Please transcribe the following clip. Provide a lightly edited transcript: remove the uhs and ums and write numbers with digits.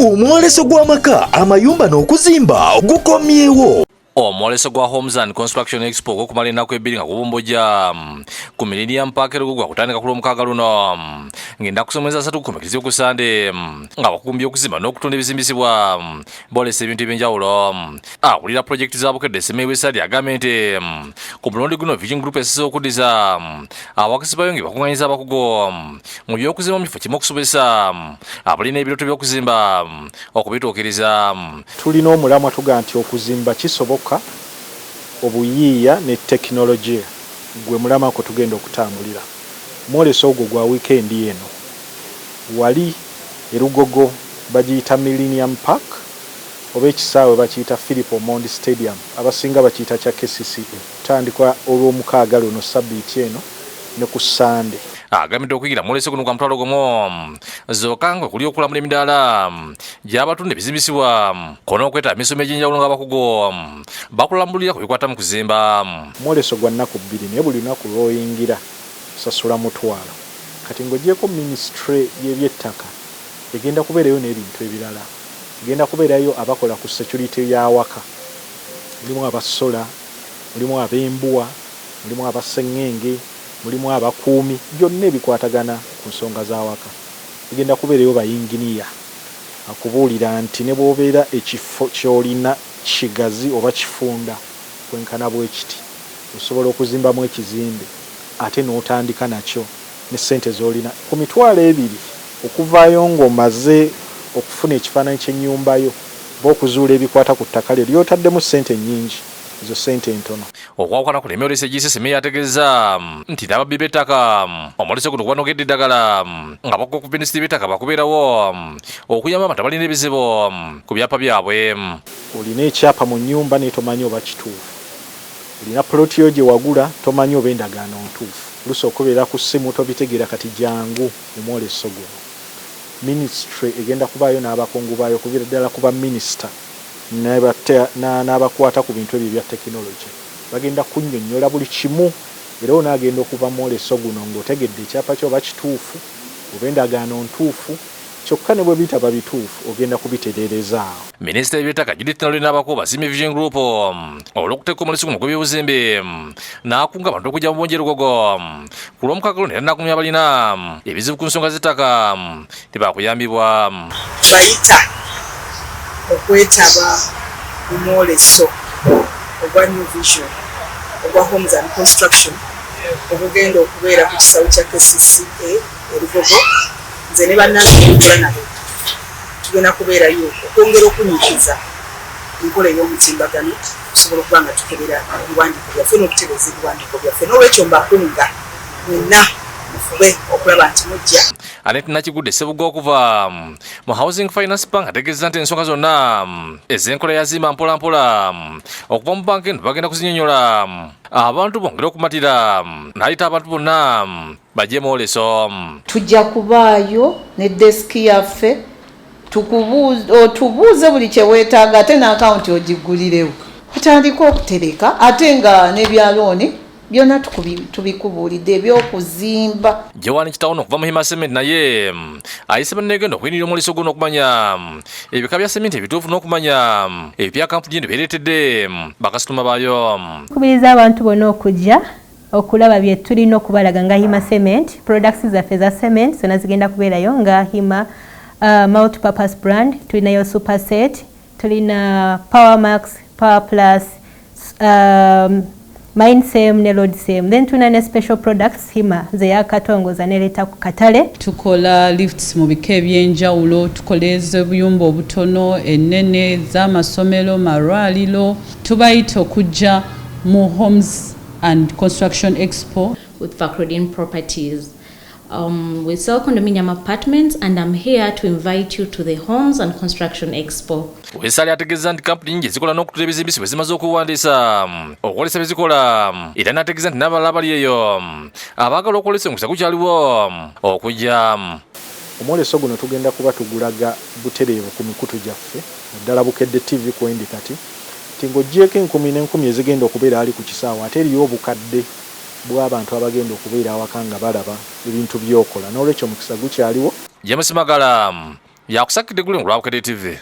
Omwoleso gw'amaka amayumba n'okuzimba gukomyewo. Omwoleso gwa Homes and Construction Expo gokumala ennaku ebbiri nga gubombojja ku Millennium Park gwa kutandika ku lwoomukaaga luno ng'ennaku kusomeza 3 kukomekiriza ku ssande nga bakugumbye okuzimba n'okutunda ebizimbisibwa boolesa ebintu eby'enjawulo. Akulira Pulojekiti za Bukedde Semei Wessaali agambye nti ku mulundi guno Vision Group esize okuddiza abakisi bayo bakungaanyiza abakugu mu by'okuzimba mu kifo kimu okusobozesa abalina ebirooto by'okuzimba okubituukiriza. Tulina omulamwa tuga nti okuzimba kisoboka obuyiiya ne tekinologiya gwe mulama ko tugenda okutambulira. Omwoleso ogwo gwa wiikendi eno wali erugogo bagiyita Millennium Park oba ekisaawe bakiyita Philip Omondi Stadium abasinga bakiyita kya KCCA. Tandikwa olw'omukaaga luno sabbiiti eno ne ku ssande. Agambye okuyigira omwoleso guno kwa mutwalo gumu zokka nga kuli okulamula emidaala gy'abatunda ebizimbisibwa kona okwetaba emisomo egy'enjawulo ng'abakugu bakulambulira ku bikwata mu kuzimba. Omwoleso gwa nnaku 2 naye buli lunaku lw'oyingira osasula mutwalo. Kati ng'ogyeko minisitule y'ebyettaka egenda kubeerayo n'ebintu ebirala. Egenda kubeerayo abakola ku security y'awaka. Mulimu abasola, mulimu ab'embuwa, mulimu abaseŋŋenge, mulimu abakuumi, byonna ebikwatagana ku nsonga z'awaka. Egenda kubeerayo bayinginiya akubuulira nti ne bw'obeera ekifo ky'olina kigazi oba kifunda kwenkana bwe kiti osobola okuzimbamu ekizimbe ate n'otandika nakyo ne ssente z'olina ku mitwalo 2 okuvaayo ng'omaze okufuna ekifaananyi ky'ennyumba yo oba okuzuula ebikwata ku ttaka lyo ly'otaddemu ssente nnyingi izo ssente entono. Okwawukana ku emyoleso egisesemeye ategeeza nti n'ababbi b'ettaka omwoleso guno gwanokedde eddagala nga bakka ku minisitiri b'ettaka bakubeerawo okuyamba abantu abalina ebizibu ku byapa byabwe. Olina ekyapa mu nnyumba naye tomanyi oba kituufu. Olina puloti yo gye wagula tomanyi oba endagaano ntuufu. Oluusi okubeera ku ssimu tobitegeera kati jangu omwoleso guno. Minisitule egenda kubaayo n'abakungu baayo okuviira ddala ku baminisita n'abakwata ku bintu ebyo bya tekinologi. Bagenda kunnyonnyola buli kimu era onaagenda okuva mu mwoleso guno ng'otegedde ekyapa kyo oba kituufu oba endagaano ntuufu kyokka ne bwe bitaba bituufu ogenda kubitereereza awo. Minisita w'eby'ettaka n'abakugu bazimba Vision Group olw'okuteeka omwoleso guno gw'ebyobuzimbi n'akunga abantu okujja mu bonje erugogo ku lw'omukaaga luno era n'akumya abalina ebizibu ku nsonga z'ettaka tebakuyambibwa. Bayita okwetaba mu mwoleso ogwa New Vision ogwa Homes and Construction ogugenda okubeera ku kisawo kya KCCA erugogo. Nze ne bannange okukola nabo tugenda kubeerayo okwongera okunyikiza enkola ey'omutimbagano tusobola okuba nga tukebera ebiwandiiko byaffe n'okutereeza ebiwandiiko byaffe. N'olwekyo mbakunga mwenna mufube okulaba nti mujja. Anet Nakigudde Ssebuga okuva mu Housing Finance Bank ategeeza nti ensonga zonna ez'enkola yazimba mpola mpola okuva mu banka eno bagenda kuzinnyonnyola abantu bongere okumatira n'ayita abantu bonna bajje mwoleso. Tujja kubaayo ne desiki yaffe tubuuze buli kye weetaaga ate n'akawunti ogiggulirewo tutandika okutereka ate nga n'ebyalooni byonna tubikubuulidde eby'okuzimba. Jewani Kitawuno okuva mu Hima Cement naye ayise bannayuganda okuyinira omwoleso guno okumanya ebika bya sementi ebituufu n'okumanya ebya Kkampuni eno bireetedde bakasitoma baayo. Kubiriza abantu bonna okujja okulaba bye tulina okubalaga nga Hima Cement, products zaffe za cement zonna zigenda kubeerayo nga Hima multi-purpose brand. Tulinayo Super Set, tulina Power Max, Power Plus, Mine same ne load same. Then tuna ne special products Hima ze yakatongoza neleta ku katale. Tukola lifts mu bika ebyenjawulo, tukoleza obuyumba obutono, ennene z'amasomero, marwaliro. Tubayita okujja mu Homes and Construction Expo with Fakrudin Properties. We sell condominium apartments and I'm here to invite you to the Homes and Construction Expo. Wessaali ategeeza nti Kkampuni nyingi ezikola n'okutula ebizimbisibwa zimaze okuwandiisa okwolesa bezikola era n'ategeeza nti n'abalala abali eyo abaagala okwolesa omukisa gukyaliwo okujja. Omwoleso guno tugenda kuba tugulaga butereevu ku mikutu gyaffe naddala Bukedde TV kwendi kati nti ng'oggyeko 10,000 ezigenda okubeera ali ku kisaawe ate eriyo obukadde bw'abantu abagenda okubeera awaka nga balaba ebintu by'okola. N'olwekyo omukisa gukyaliwo. James Magala yakusakidde gulingo lwa Bukedde TV.